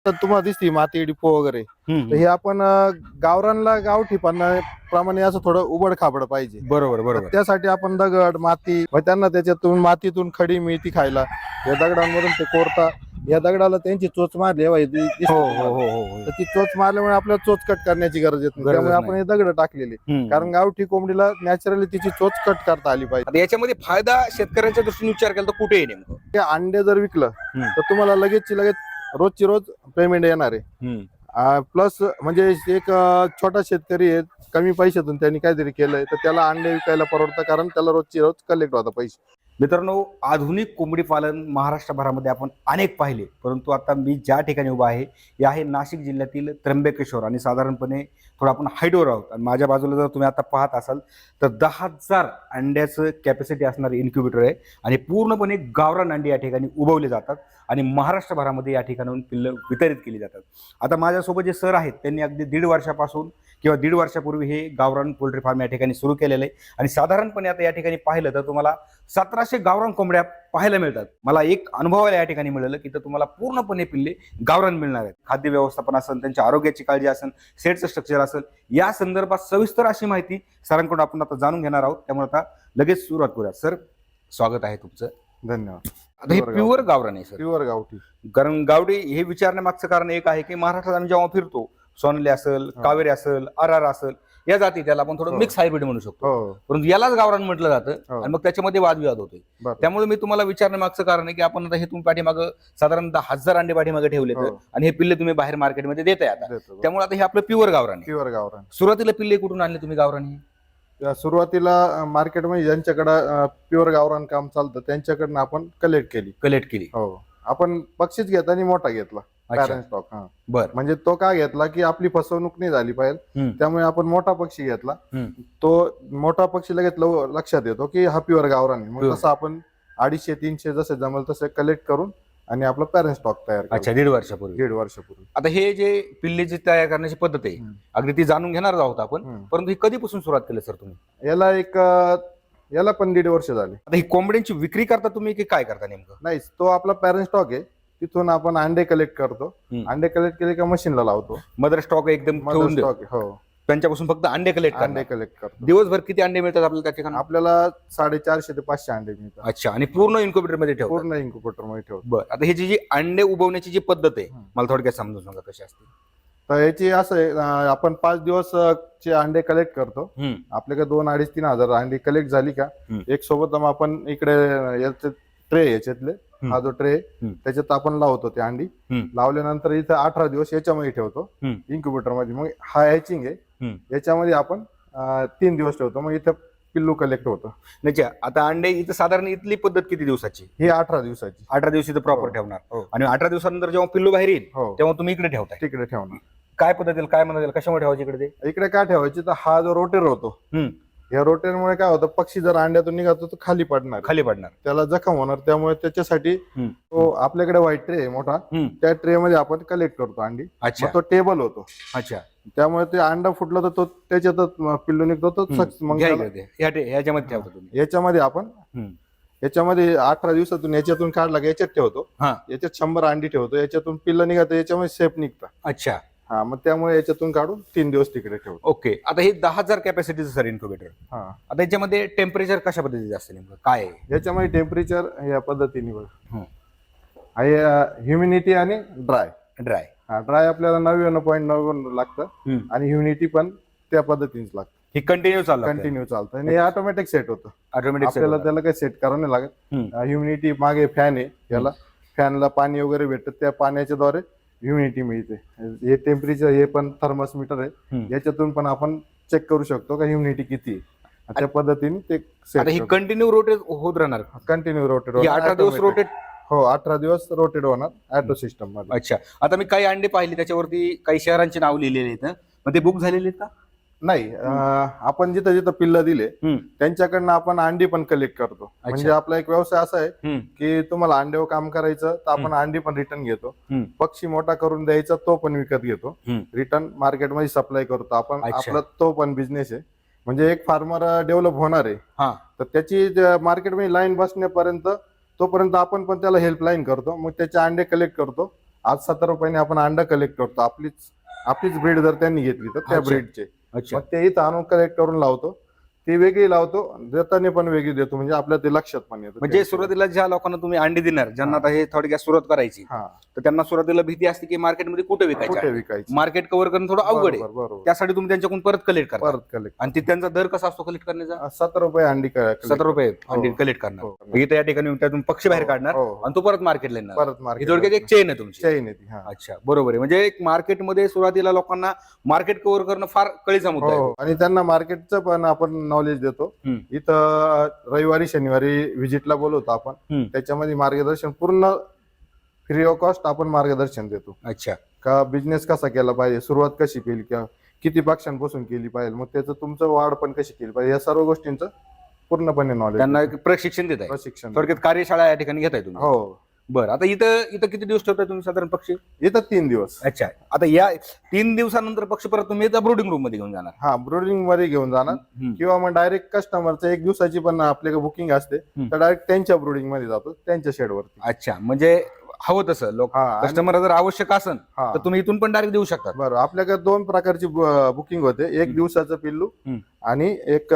तर तुम्हाला दिसती माती डिपो वगैरे, तर हे आपण गावरानला गावठी प्रमाणे असं थोडं उबड खाबड पाहिजे. बरोबर तर बरोबर. त्यासाठी आपण दगड माती मग त्यांना त्याच्यातून मातीतून खडी मिळती खायला, या दगडांमधून ते कोरता. या दगडाला त्यांची चोच मारली दिसते हो हो तुम्हाला. हो हो हो. तर ती चोच मारल्यामुळे आपल्याला चोच कट करण्याची गरज येत नाही, गरजच त्यामुळे आपण नाही. हे दगड टाकलेले. कारण गावठी कोंबडीला नॅचरली तिची चोच कट करता आली पाहिजे. आता याच्यामध्ये फायदा शेतकऱ्यांच्या दृष्टीने विचार केला तर कुठे आहे नेमकं? ते अंडे जर विकलं तर तुम्हाला लगेच रोजची रोज पेमेंट येणार आहे. प्लस म्हणजे एक छोटा शेतकरी आहे, कमी पैशातून त्यांनी काहीतरी केलंय तर त्याला अंडे विकायला परवडतं, कारण त्याला रोजची रोज कलेक्ट होता पैसे. मित्रांनो, आधुनिक कोंबडी पालन महाराष्ट्रभरामध्ये आपण अनेक पाहिले, परंतु आता मी ज्या ठिकाणी उभा आहे हे आहे नाशिक जिल्ह्यातील त्र्यंबकेश्वर आणि साधारणपणे थोडं आपण हाईटवर आहोत. आणि माझ्या बाजूला जर तुम्ही आता पाहत असाल तर 10,000 अंड्याचं कॅपॅसिटी असणारं इन्क्युबेटर आहे आणि पूर्णपणे गावरान अंडी या ठिकाणी उभवले जातात आणि महाराष्ट्रभरामध्ये या ठिकाणाहून पिल्लं वितरित केली जातात. आता माझ्यासोबत जे सर आहेत त्यांनी अगदी 1.5 वर्षापासून किंवा 1.5 वर्षापूर्वी हे गावरान पोल्ट्री फार्म या ठिकाणी सुरू केलेलं आहे आणि साधारणपणे आता या ठिकाणी पाहिलं तर तुम्हाला 1700 गावरान कोंबड्या पाहायला मिळतात. मला एक अनुभवायला या ठिकाणी मिळालं की तर तुम्हाला पूर्णपणे पिल्ले गावरान मिळणार आहेत. खाद्य व्यवस्थापन असेल, त्यांच्या आरोग्याची काळजी असेल, सेटचं स्ट्रक्चर असेल, या संदर्भात सविस्तर अशी माहिती सरांकडून आपण आता जाणून घेणार आहोत. त्यामुळे आता लगेच सुरुवात करूया. सर, स्वागत आहे तुमचं. धन्यवाद. आता हे प्युअर गावरान आहे सर? प्युअर गावठी. कारण गावठी हे विचारण्यामागचं कारण एक आहे की महाराष्ट्रात आम्ही जेव्हा फिरतो, सोनाली असेल, कावेरी असेल, आर असेल, या जाती त्याला आपण थोडं मिक्स हायब्रिड म्हणू शकतो, परंतु यालाच गावरान म्हटलं जातं आणि मग त्याच्यामध्ये वादविवाद होतोय. त्यामुळे मी तुम्हाला विचारण्यामागचं कारण आहे की आपण आता हे तुम्ही पाठीमागं साधारण 10,000 अंडे पाठीमागे ठेवले आणि हे पिल्ले तुम्ही बाहेर मार्केटमध्ये देताय आता. त्यामुळे आता हे आपलं प्युअर गावरान आहे. प्युअर गावरान. सुरुवातीला पिल्ले कुठून आणले तुम्ही गावरान? सुरुवातीला मार्केटमध्ये ज्यांच्याकडे प्युअर गावरान काम चालतं त्यांच्याकडनं आपण कलेक्ट केली. हो, आपण पक्षीच घेताना मोठा घेतला, पॅरेंट स्टॉक. बरं. म्हणजे तो का घेतला की आपली फसवणूक नाही झाली पाहिजे, त्यामुळे आपण मोठा पक्षी घेतला. तो मोठा पक्षी लगेच लक्षात येतो की हा प्युअर गावरान आहे. मग तसं आपण 250-300 जसे जमल तसे कलेक्ट करून आणि आपला पॅरेंट स्टॉक तयार. अच्छा, 1.5 वर्षापूर्वी. आता हे जे पिल्लेची तयार करण्याची पद्धत आहे अगदी ती जाणून घेणार आहोत आपण, परंतु ही कधीपासून सुरुवात केली सर तुम्ही? याला पण 1.5 वर्ष झाले. आता ही कोंबड्यांची विक्री करता तुम्ही की काय करता नेमकं? नाही, तो आपला पॅरेंट स्टॉक आहे, तिथून आपण अंडे कलेक्ट करतो. अंडे कलेक्ट केले का मशीनला लावतो. मदर स्टॉक एकदम ठेवून देतो. हो, त्यांच्यापासून फक्त अंडे कलेक्ट करतो. दिवसभर किती अंडे मिळतात आपल्याला त्या ठिकाणी? आपल्याला 450 ते 500 अंडे मिळतात. अच्छा, आणि पूर्ण इन्क्युबेटर मध्ये ठेवतो? पूर्ण इन्क्युबेटर मध्ये ठेवतो. बरं. आता ह्याची जी अंडे उबवण्याची जी पद्धत आहे मला थोडक्यात समजून सांगा कशी असते. तर याची असं आहे, आपण 5 दिवस चे अंडे कलेक्ट करतो. आपल्याकडे 2,500-3 हजार अंडे कलेक्ट झाली का एक सोबत आपण इकडे याचे ट्रे, याच्यातले हा जो ट्रे त्याच्यात आपण लावतो ते अंडी. लावल्यानंतर इथं 18 दिवस याच्यामध्ये ठेवतो इन्क्युबेटर मध्ये. मग हा हॅचिंग आहे, याच्यामध्ये आपण 3 दिवस ठेवतो, मग इथं पिल्लू कलेक्ट होतं. नाही, आता अंडे इथं साधारण इथली पद्धत किती दिवसाची? ही 18 दिवसाची. 18 दिवस इथं प्रॉपर ठेवणार आणि 18 दिवसानंतर जेव्हा पिल्लू बाहेर येईल तेव्हा तुम्ही इकडे ठेवताय? तिकडे ठेवणार. काय पद्धतीला, काय म्हणता येईल, कशामुळे ठेवायची इकडे? इकडे काय ठेवायची तर हा जो रोटेर होतो, या रोटेरमुळे काय होतं, पक्षी जर अंड्यातून निघतो तो खाली पडणार, त्याला जखम होणार. त्यामुळे त्याच्यासाठी तो आपल्याकडे व्हाईट ट्रे आहे मोठा, त्या ट्रे मध्ये आपण कलेक्ट करतो अंडी. तो टेबल होतो. अच्छा, त्यामुळे ते अंडा फुटलं तर तो त्याच्यातच पिल्लू निघतो. तो मग याच्यामध्ये ठेवतो तुम्ही? याच्यामध्ये आपण याच्यामध्ये 18 दिवसातून याच्यातून काढला का याच्यात ठेवतो. याच्यात 100 अंडी ठेवतो, याच्यातून पिल्लं निघतं, याच्यामध्ये सेफ निघतं. अच्छा, हा, मग त्यामुळे याच्यातून काढून 3 दिवस तिकडे ठेवतो. ओके. आता हे 10,000 कॅपॅसिटीचं सर इन्क्युबेटर. आता याच्यामध्ये टेम्परेचर कशा पद्धतीचं असतं नेमकं, काय आहे याच्यामध्ये? टेम्परेचर या पद्धतीने बघ, ह्युमिनिटी आणि ड्राय. ड्राय आपल्याला 99.9 लागतं आणि ह्युमिनिटी पण त्या पद्धतीनेच लागतं. हे कंटिन्यू चालतं आणि ऑटोमॅटिक सेट होतं. आपल्याला त्याला काही सेट करावं नाही लागत. ह्युमिनिटी मागे फॅन आहे, याला फॅनला पाणी वगैरे भेटतं, त्या पाण्याच्या द्वारे ह्युमिनिटी मिळते. हे टेम्परेचर, हे पण थर्मोमीटर आहे, याच्यातून पण आपण चेक करू शकतो का ह्युमिनिटी किती आहे. त्या पद्धतीने ते सेट. कंटिन्यू रोटेट होत राहणार? Continue rotate. 18 दिवस रोटेट? हो, 18 दिवस रोटेट होणार ऑटो सिस्टम मध्ये. अच्छा. आता मी काही अंडे पाहिले त्याच्यावरती काही शहरांची नाव लिहिलेली आहेत, मग ते बुक झालेले आहेत का? नाही, आपण जिथं जिथं पिल्लं दिले त्यांच्याकडनं आपण अंडी पण कलेक्ट करतो. म्हणजे आपला एक व्यवसाय असा आहे की तुम्हाला अंड्यावर काम करायचं तर आपण अंडी पण रिटर्न घेतो. पक्षी मोठा करून द्यायचा तो पण विकत घेतो, रिटर्न मार्केटमध्ये सप्लाय करतो आपण. आपला तो पण बिझनेस आहे. म्हणजे एक फार्मर डेव्हलप होणार आहे तर त्याची मार्केटमध्ये लाईन बसण्यापर्यंत तोपर्यंत आपण पण त्याला हेल्पलाईन करतो. मग त्याचे अंडे कलेक्ट करतो आज 70 रुपयाने आपण अंडा कलेक्ट करतो. आपलीच ब्रीड जर त्यांनी घेतली तर त्या अच्छा. ब्रीडचे अच्छा. मग ते इथं आणून कलेक्ट करून लावतो. ती वेगळी लावतो, देताना पण वेगळी देतो, म्हणजे आपल्या ते लक्षात पण येतं. म्हणजे सुरुवातीला ज्या लोकांना तुम्ही अंडी देणार, ज्यांना आता हे थोडक्यात सुरुवात करायची, हा तर त्यांना सुरुवातीला भीती असते की मार्केटमध्ये कुठे कुठे विकायचं, विकायची मार्केट कव्हर करणं थोडं अवघड आहे. बरोबर त्यासाठी तुम्ही त्यांच्याकडून परत कलेक्ट करता परत कलेक्ट आणि ते त्यांचा दर कसा असतो कलेक्ट करण्याचा? 70 रुपये अंडी collect 70 रुपये हो. अंडी कलेक्ट करणार. हो. मग इथे या ठिकाणी त्यातून पक्षी बाहेर काढणार हो. आणि तो परत मार्केटला येणार. परत ही मार्केट थोडक्यात एक चेन आहे तुमची. चैन येते. हा अच्छा, बरोबर आहे. म्हणजे एक मार्केटमध्ये सुरुवातीला लोकांना मार्केट कव्हर करणं फार कळीचा मुद्दा आहे. हो, आणि त्यांना मार्केटचं पण आपण नॉलेज देतो. हम्म. इथं रविवारी शनिवारी व्हिजिटला बोलवतो आपण. हम्म. त्याच्यामध्ये मार्गदर्शन पूर्ण फ्री ऑफ कॉस्ट आपण मार्गदर्शन देतो. अच्छा. का बिझनेस कसा केला पाहिजे, सुरुवात कशी केली, किंवा किती पक्षांपासून केली पाहिजे, मग त्याचं तुमचं वाढ पण कशी केली पाहिजे, या सर्व गोष्टींचं पूर्णपणे नॉलेज त्यांना एक प्रशिक्षण देत आहे. प्रशिक्षण. थोडक्यात कार्यशाळा या ठिकाणी घेताय तुम्ही. हो, बरं, आता इथं किती दिवस ठेवताय तुम्ही साधारण पक्षी? इथं 3 दिवस. अच्छा, आता या 3 दिवसानंतर पक्षी परत तुम्ही ब्रोडिंग रूम मध्ये घेऊन जाणार? हा, ब्रोडिंग मध्ये घेऊन जाणार, किंवा मग डायरेक्ट कस्टमरचं 1 दिवसाची पण आपल्याकडे बुकिंग असते, तर डायरेक्ट त्यांच्या ब्रोडिंग मध्ये जातो, त्यांच्या शेडवरती. अच्छा, म्हणजे हवं तसं लोक कस्टमर जर आवश्यक असेल तर तुम्ही इथून पण डायरेक्ट देऊ शकता? बरोबर. आपल्याकडे 2 प्रकारची बुकिंग होते, 1 दिवसाचं पिल्लू आणि एक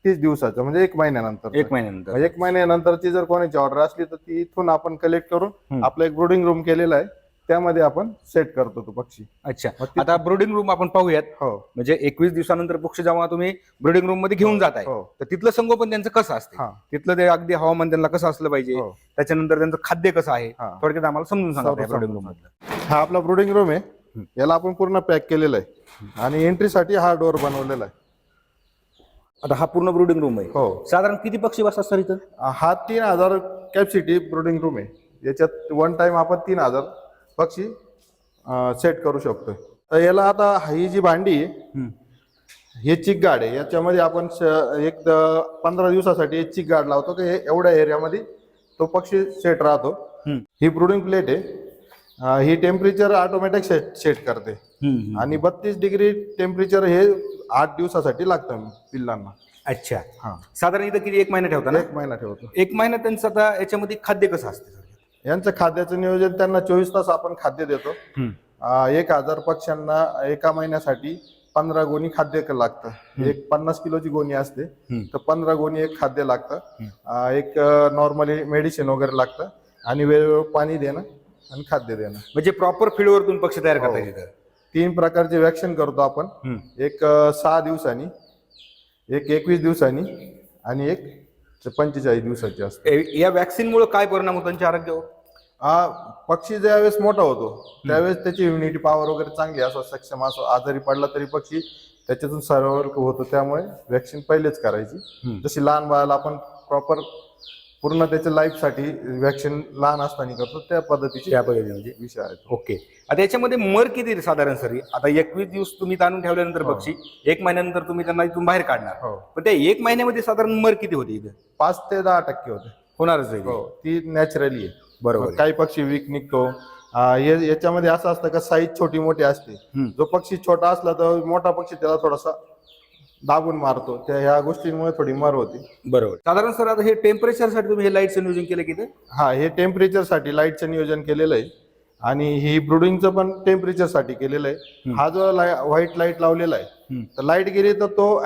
30 दिवसाचं, म्हणजे 1 महिन्यानंतर. 1 महिन्यानंतर. 1 महिन्यानंतरची जर कोणाची ऑर्डर असली तर ती इथून आपण कलेक्ट करून आपलं एक ब्रोडिंग रूम केलेला आहे, त्यामध्ये आपण सेट करतो तो पक्षी. अच्छा, आता ब्रोडिंग रूम आपण पाहूयात. हो. म्हणजे 21 दिवसानंतर पक्षी जेव्हा तुम्ही ब्रोडिंग रूम मध्ये घेऊन जाताय, हो. तर तिथलं संगोपन त्यांचं कसं असते, तिथलं ते अगदी हवामान त्यांना कसं असलं पाहिजे, हो. त्याच्यानंतर त्यांचं खाद्य कसं आहे, हा. थोडक्यात आम्हाला समजून सांगा समजून ब्रोडिंग रूम मधलं. हा आपला ब्रोडिंग रूम आहे. याला आपण पूर्ण पॅक केलेला आहे आणि एंट्रीसाठी हा डोअर बनवलेला आहे. आता हा पूर्ण ब्रोडिंग रूम आहे. हो. साधारण किती पक्षी बसतात सर इथं? हा 3000 कॅपॅसिटी ब्रोडिंग रूम आहे. याच्यात 1 टाइम आपण 3000 पक्षी सेट करू शकतो. तर याला आता ही जी भांडी आहे, हे चिक गार्ड आहे. याच्यामध्ये आपण 15 दिवसासाठी एक चिक गार्ड लावतो, की एवढ्या एरियामध्ये तो पक्षी सेट राहतो. ही ब्रूडिंग प्लेट आहे. ही टेम्परेचर ऑटोमॅटिक सेट करते आणि 32 डिग्री टेम्परेचर हे 8 दिवसासाठी लागतं पिल्लांना. अच्छा. हा, साधारण इथं किती 1 महिना ठेवता ना? 1 महिना ठेवतो. 1 महिना त्यांचं आता याच्यामध्ये खाद्य कसं असतं? यांचं खाद्याचं नियोजन, त्यांना 24 तास आपण खाद्य देतो. 1000 पक्ष्यांना एका महिन्यासाठी 15 गोणी खाद्य लागतं. एक 50 किलोची गोणी असते, तर 15 गोणी एक खाद्य लागतं. एक नॉर्मली मेडिसिन वगैरे लागतं आणि वेळोवेळी पाणी देणं आणि खाद्य देणं. म्हणजे प्रॉपर फील्डवरतून पक्षी तयार करता येतात. 3 प्रकारचे वॅक्सिन करतो आपण. एक 6 दिवसांनी, एक 21 दिवसांनी आणि एक 45 दिवसाची असते. या वॅक्सिन मुळे काय परिणाम होतो त्यांच्या आरोग्यावर? पक्षी ज्यावेळेस मोठा होतो त्यावेळेस त्याची इम्युनिटी पॉवर वगैरे चांगली असो, सक्षम असो, आजारी पडला तरी पक्षी त्याच्यातून सर्वाइव्ह होतो. त्यामुळे वॅक्सिन पहिलेच करायची. जशी लहान बाळाला आपण प्रॉपर पूर्ण त्याच्या लाईफ साठी वॅक्सिन लहान असताना करतो, त्या पद्धतीची म्हणजे विषय आहे. ओके. आता याच्यामध्ये मर किती साधारण सर? आता 21 दिवस तुम्ही ताणून ठेवल्यानंतर पक्षी 1 महिन्यानंतर तुम्ही त्यांना इथून बाहेर काढणार, पण त्या 1 महिन्यामध्ये साधारण मर किती होते इथं? 5 ते 10% होते. होणारच आहे. ती नॅचरली आहे. बरोबर. काही पक्षी वीक निघतो. याच्यामध्ये असं असतं का साईज छोटी मोठी असते. जो पक्षी छोटा असला तर मोठा पक्षी त्याला थोडासा दाबून मारतो. त्या ह्या गोष्टींमुळे थोडी मर होती. बरोबर. साधारण सर आता हे टेम्परेचर साठी तुम्ही हे लाईटचं नियोजन केलं की? हा, हे टेम्परेचर साठी लाईटचं नियोजन केलेलं आहे आणि ही ब्रुडिंगचं पण टेम्परेचर साठी केलेलं आहे. हा जो व्हाईट लाईट लावलेला आहे, तर लाईट गेली तर तो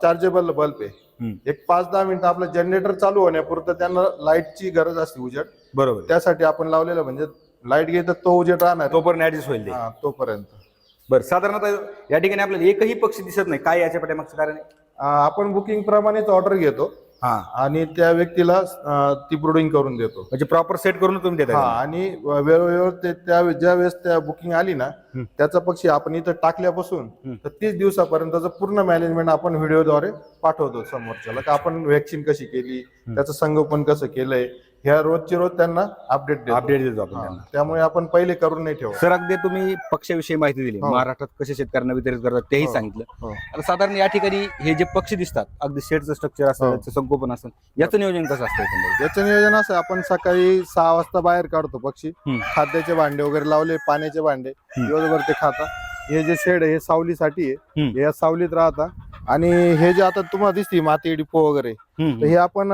चार्जेबल बल्ब आहे. एक 5-10 मिनिटं आपलं जनरेटर चालू होण्यापुरतं त्यांना लाईटची गरज असते, उजेड. बरोबर. त्यासाठी आपण लावलेलं, म्हणजे लाईट गेली तर तो उजेड राहणार, तोपर्यंत ऍडजस्ट होईल. तोपर्यंत. बरं, साधारणतः या ठिकाणी आपल्याला एकही पक्षी दिसत नाही, काय याच्या पाठीमागचं कारण आहे? आपण बुकिंग प्रमाणेच ऑर्डर घेतो आणि त्या व्यक्तीला ती ब्रुडिंग करून देतो. म्हणजे प्रॉपर सेट करून तुम्ही देता? आणि वेळोवेळी ज्या वेळेस त्या बुकिंग आली ना, त्याचा पक्षी आपण इथं टाकल्यापासून तर 30 दिवसापर्यंतचं पूर्ण मॅनेजमेंट आपण व्हिडिओद्वारे पाठवतो समोरच्याला, की आपण व्हॅक्सिन कशी केली, त्याचं संगोपन कसं केलंय, ह्या रोजची रोज त्यांना अपडेट देतो आपण. त्यामुळे आपण पहिले करून नाही ठेवू. सर, अगदी तुम्ही पक्षाविषयी माहिती दिली, महाराष्ट्रात कसे शेतकऱ्यांना वितरित करतात तेही सांगितलं. आता साधारण या ठिकाणी हे जे पक्षी दिसतात, अगदी शेडचं स्ट्रक्चर असतं, त्याचं संगोपन असतं, याचं नियोजन कसं असतं? याचं नियोजन असं, आपण सकाळी 6 वाजता बाहेर काढतो पक्षी. खाद्याचे भांडे वगैरे लावले, पाण्याचे भांडे, दिवसभर ते खाता. हे जे शेड आहे हे सावलीसाठी आहे. या सावलीत राहता आणि हे जे आता तुम्हाला दिसते माती डिपो वगैरे, तर हे आपण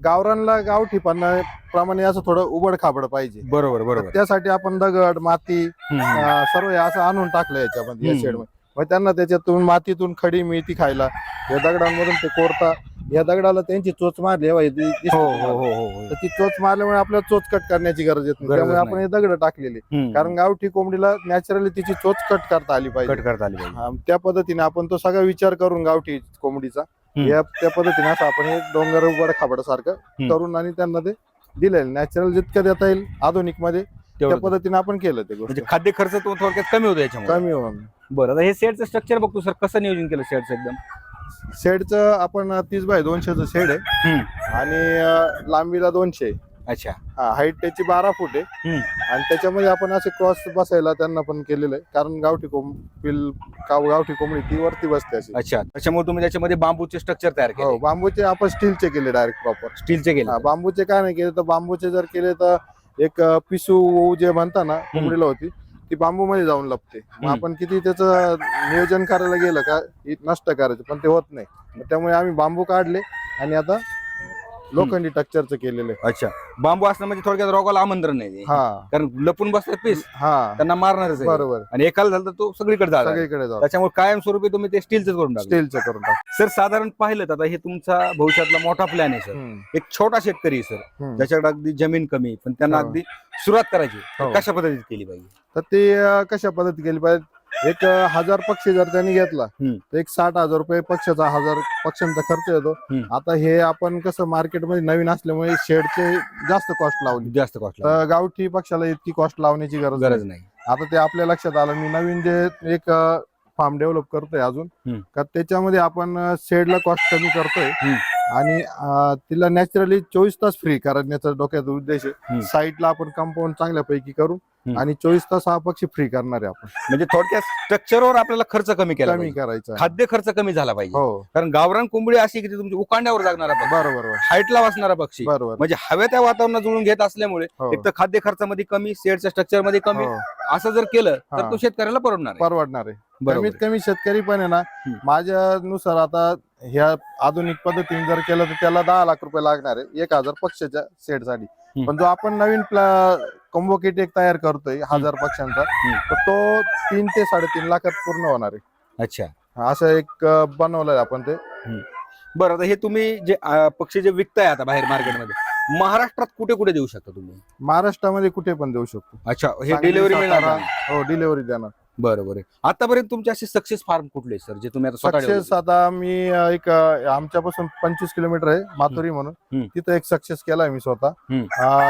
गावरानला गावठी प्रमाणे असं थोडं उबड खाबड पाहिजे. बरोबर तर बरोबर. त्यासाठी आपण दगड माती सर्व हे असं आणून टाकलं याच्यामध्ये या शेड मध्ये. मग त्यांना त्याच्यातून मातीतून खडी मिळती खायला, या दगडांमधून ते कोरता. या दगडाला त्यांची चोच मारली हो हो हो हो. तर ती चोच मारल्यामुळे आपल्याला चोच कट करण्याची गरज येत नाही, गरजच त्यामुळे आपण नाही. हे दगड टाकलेले. कारण गावठी कोंबडीला नॅचरली तिची चोच कट करता आली पाहिजे. कट करता आली पाहिजे. हा, त्या पद्धतीने आपण तो सगळा विचार करून गावठी कोंबडीचा त्या पद्धतीने असं आपण हे डोंगर उबड खाबड सारखं करून आणि त्यांना ते दिलेलं नॅचरल जितकं देता येईल आधुनिक मध्ये त्या पद्धतीने आपण केलं ते गोष्ट. म्हणजे खाद्य खर्च तो थोडक्यात कमी होतो याच्यामुळे. कमी होऊन बरं, आता हे शेडचं स्ट्रक्चर बघतो सर, कसं नियोजन केलं शेडचं एकदम? शेडचं आपण 30 बाय 200चं शेड आहे आणि लांबीला 200. अच्छा. हा, हाईट त्याची 12 फूट आहे आणि त्याच्यामध्ये आपण असे क्रॉस बसायला त्यांना पण केलेलं आहे, कारण गावठी कोंबडी ती वरती बसते अशी. अच्छा, त्याच्यामुळे तुम्ही त्याच्यामध्ये बांबूचे स्ट्रक्चर तयार हो, केले? बांबूचे आपण स्टीलचे केले डायरेक्ट प्रॉपर. स्टीलचे केले? बांबूचे काय नाही केले, तर बांबूचे जर केले तर एक पिसू जे म्हणता ना कोंबडीला होती ती बांबू मध्ये जाऊन लपते. मग आपण किती त्याचं नियोजन करायला गेलं का नष्ट करायचं, पण ते होत नाही. मग त्यामुळे आम्ही बांबू काढले आणि आता लोखंडी स्ट्रक्चरचं केलेलं आहे. अच्छा, बांबू असणं म्हणजे थोडक्यात रोगाला आमंत्रण नाही, कारण लपून बसतात पीस, त्यांना मारणारच आहे. बरोबर. आणि एकाला झालं तर तो सगळीकडे जातो. त्याच्यामुळे कायमस्वरूपी तुम्ही ते स्टीलच करून टाक. सर, साधारण पाहिलं तर आता हे तुमचा भविष्यातला मोठा प्लॅन आहे सर. एक छोटा शेतकरी सर, ज्याच्याकडे अगदी जमीन कमी, पण त्यांना अगदी सुरुवात करायची, कशा पद्धतीत केली पाहिजे? तर ते कशा पद्धती केली पाहिजे, एक 1000 पक्षी जर त्यांनी घेतला तर एक 60,000 रुपये पक्षाचा 1000 पक्ष्यांचा खर्च येतो. आता हे आपण कसं मार्केटमध्ये नवीन असल्यामुळे शेडचे जास्त कॉस्ट तर गावठी पक्षाला इतकी कॉस्ट लावण्याची गरज नाही. आता ते आपल्या लक्षात आलं, मी नवीन जे एक फार्म डेव्हलप करतोय अजून का त्याच्यामध्ये आपण शेडला कॉस्ट कमी करतोय आणि तिला नॅचरली 24 तास फ्री करण्याचा डोक्यात उद्देश आहे. साईडला आपण कंपाऊंड चांगल्यापैकी करू आणि 24 तास हा पक्षी फ्री करणार आहे आपण. म्हणजे थोडक्यात स्ट्रक्चरवर आपल्याला खर्च कमी करायचा, खाद्य खर्च कमी झाला पाहिजे. कारण गावरान कोंबडी अशी की तुमची उकांड्यावर जागणारा पक्षी, बरोबर, हाईटला वाचणारा पक्षी, बरोबर, म्हणजे हव्या त्या वातावरणात जुळून घेत असल्यामुळे एक तर खाद्य खर्चामध्ये कमी, शेडच्या स्ट्रक्चर मध्ये कमी, असं जर केलं तर तो शेतकऱ्याला परवडणार आहे. कमीत कमी शेतकरी पण आहे ना, माझ्यानुसार आता ह्या आधुनिक पद्धतीने जर केलं तर त्याला 10 लाख रुपये लागणार आहे 1000 पक्षाच्या सेटसाठी. पण जो आपण नवीन कॉम्बो किट एक तयार करतोय 1000 पक्ष्यांचा, तर तो 3 ते 3.5 लाखात पूर्ण होणार आहे. अच्छा, असं एक बनवलंय आपण ते. बरं, आता हे तुम्ही जे पक्षी जे विकताय आता बाहेर मार्केटमध्ये, महाराष्ट्रात कुठे कुठे देऊ शकता तुम्ही? महाराष्ट्रामध्ये कुठे पण देऊ शकतो. अच्छा, हे डिलिव्हरी मिळणार? हो, डिलिव्हरी देणार. बरोबर आहे. आतापर्यंत तुमचे असे सक्सेस फार्म कुठले सर, जे तुम्ही आता सक्सेस? आता मी एक आमच्यापासून 25 किलोमीटर आहे माथुरी म्हणून, तिथं एक सक्सेस केलाय मी स्वतः.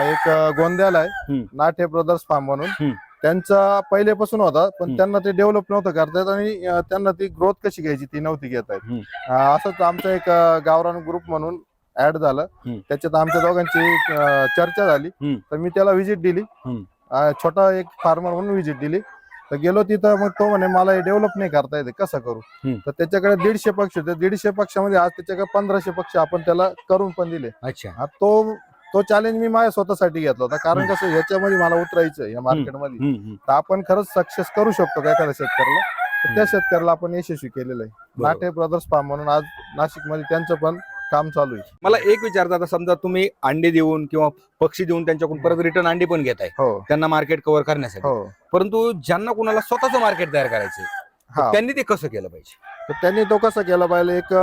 एक गोंद्याला आहे नाटे ब्रदर्स फार्म म्हणून, त्यांचा पहिलेपासून होता, पण त्यांना ते डेव्हलप नव्हतं करता येत आणि त्यांना ती ग्रोथ कशी घ्यायची ती नव्हती घेता येत. असंच आमचं एक गावरान ग्रुप म्हणून ऍड झालं, त्याच्यात आमच्या दोघांची चर्चा झाली, तर मी त्याला व्हिजिट दिली. छोटा एक फार्मर म्हणून व्हिजिट दिली, तर गेलो तिथं. मग तो म्हणे मला हे डेव्हलप नाही करता येते, कसं करू? तर त्याच्याकडे 150 पक्षी होते. 150 पक्षामध्ये आज त्याच्याकडे 1500 पक्षी आपण त्याला करून पण दिले. अच्छा, तो चॅलेंज मी माझ्या स्वतःसाठी घेतला होता, कारण कसं ह्याच्यामध्ये मला उतरायचं या मार्केटमध्ये, तर आपण खरंच सक्सेस करू शकतो का एखाद्या शेतकऱ्याला, तर त्या शेतकऱ्याला आपण यशस्वी केलेलं आहे. नाटे ब्रदर्स फार्म म्हणून आज नाशिक मध्ये त्यांचं पण काम चालू आहे. मला एक विचारता, आता समजा तुम्ही अंडे देऊन किंवा पक्षी देऊन त्यांच्याकडून परत रिटर्न अंडी पण घेताय त्यांना मार्केट कव्हर करण्यासाठी, परंतु ज्यांना कुणाला स्वतःचं मार्केट तयार करायचंय त्यांनी ते कसं केलं पाहिजे? तर त्यांनी तो कसं केला पाहिजे, एक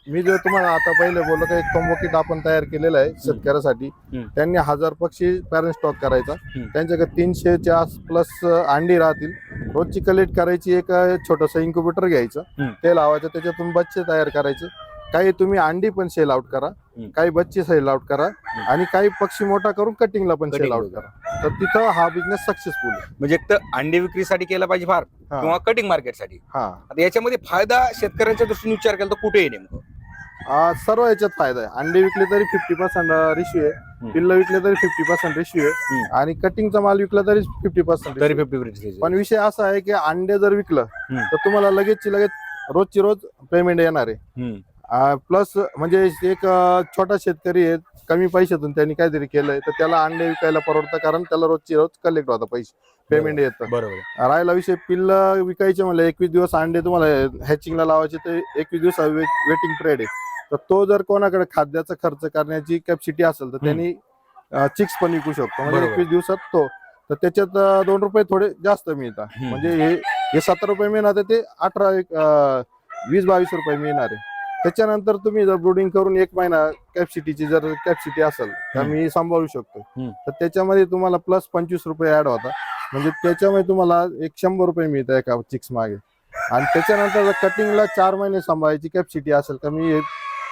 मी जे तुम्हाला आता पहिले बोललो का, एक कॉम्बो किट आपण तयार केलेलं आहे शेतकऱ्यासाठी. त्यांनी 1000 पक्षी पॅरेंट स्टॉक करायचा, त्यांच्याकडे 300च्या प्लस अंडी राहतील, रोजची कलेक्ट करायची. एक छोटस इन्क्युबेटर घ्यायचं, ते लावायचं, त्याच्यातून बच्चे तयार करायचे. काही तुम्ही अंडी पण सेल आउट करा, काही बच्चे सेल आउट करा आणि काही पक्षी मोठा करून कटिंगला पण सेल आउट करा. तर तिथं हा बिझनेस सक्सेसफुल आहे. म्हणजे एक तर अंडी विक्रीसाठी केला पाहिजे फार, किंवा कटिंग मार्केटसाठी. आता याच्यामध्ये फायदा शेतकऱ्यांच्या दृष्टीने विचार केला तर कुठे आहे नेमकं? सर्व याच्यात फायदा आहे. अंडे विकले तरी 50% रेशिओ आहे, पिल्ल विकले तरी 50% रेशिओ आहे, आणि कटिंगचा माल विकला तरी 50%. पण विषय असा आहे की अंडे जर विकलं तर तुम्हाला लगेच रोजची रोज पेमेंट येणार आहे. प्लस म्हणजे एक छोटा शेतकरी आहे, कमी पैशातून त्यांनी काहीतरी केलंय, तर त्याला अंडे विकायला परवडतं, कारण त्याला रोजची रोज कलेक्ट होता पैसे. पेमेंट येतं. बरोबर. राहिला विषय पिल्ल विकायचे म्हणले 21 दिवस अंडे तुम्हाला हॅचिंगला लावायचे ते 21 दिवस वेटिंग पिरियड आहे. तर तो जर कोणाकडे खाद्याचा खर्च करण्याची कॅपॅसिटी असेल तर त्यांनी चिक्स पण विकू शकतो. म्हणजे बरोबर. 21 दिवसात तो तर त्याच्यात 2 रुपये थोडे जास्त मिळतात. म्हणजे हे 7 रुपये मिळणार ते 20-22 रुपये मिळणार आहे. त्याच्यानंतर तुम्ही जर ब्रुडिंग करून 1 महिना कॅपॅसिटीची जर कॅपॅसिटी असेल तर मी सांभाळू शकतो. तर त्याच्यामध्ये तुम्हाला प्लस 25 रुपये ऍड होता. म्हणजे त्याच्यामध्ये तुम्हाला 100 रुपये मिळतात एका चिक्स मागे. आणि त्याच्यानंतर जर कटिंगला 4 महिने सांभाळायची कॅपॅसिटी असेल तर मी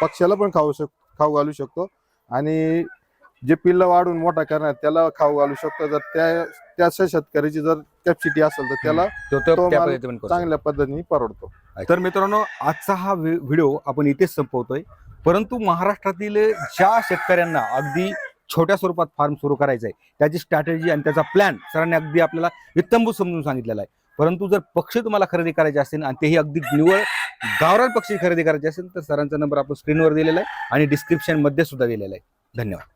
पक्ष्याला पण खाऊ घालू शकतो आणि जे पिल्ल वाढून मोठा करणार त्याला खाऊ घालू शकतो. जर त्या शेतकऱ्याची जर कॅपॅसिटी असेल तर त्याला तो माल चांगल्या पद्धतीने परवडतो. तर मित्रांनो, आजचा हा व्हिडिओ आपण इथेच संपवतोय. परंतु महाराष्ट्रातील ज्या शेतकऱ्यांना अगदी छोट्या स्वरूपात फार्म सुरू करायचं आहे त्याची स्ट्रॅटेजी आणि त्याचा प्लॅन सरांनी अगदी आपल्याला इत्तंभूत समजून सांगितलेला आहे. परंतु जर पक्षी तुम्हाला खरेदी करायचे असतील आणि तेही अगदी निव्वळ गावरान पक्षी खरेदी करायचे असेल तर सरांचा नंबर आपण स्क्रीनवर दिलेला आहे आणि डिस्क्रिप्शन मध्ये सुद्धा दिलेला आहे. धन्यवाद.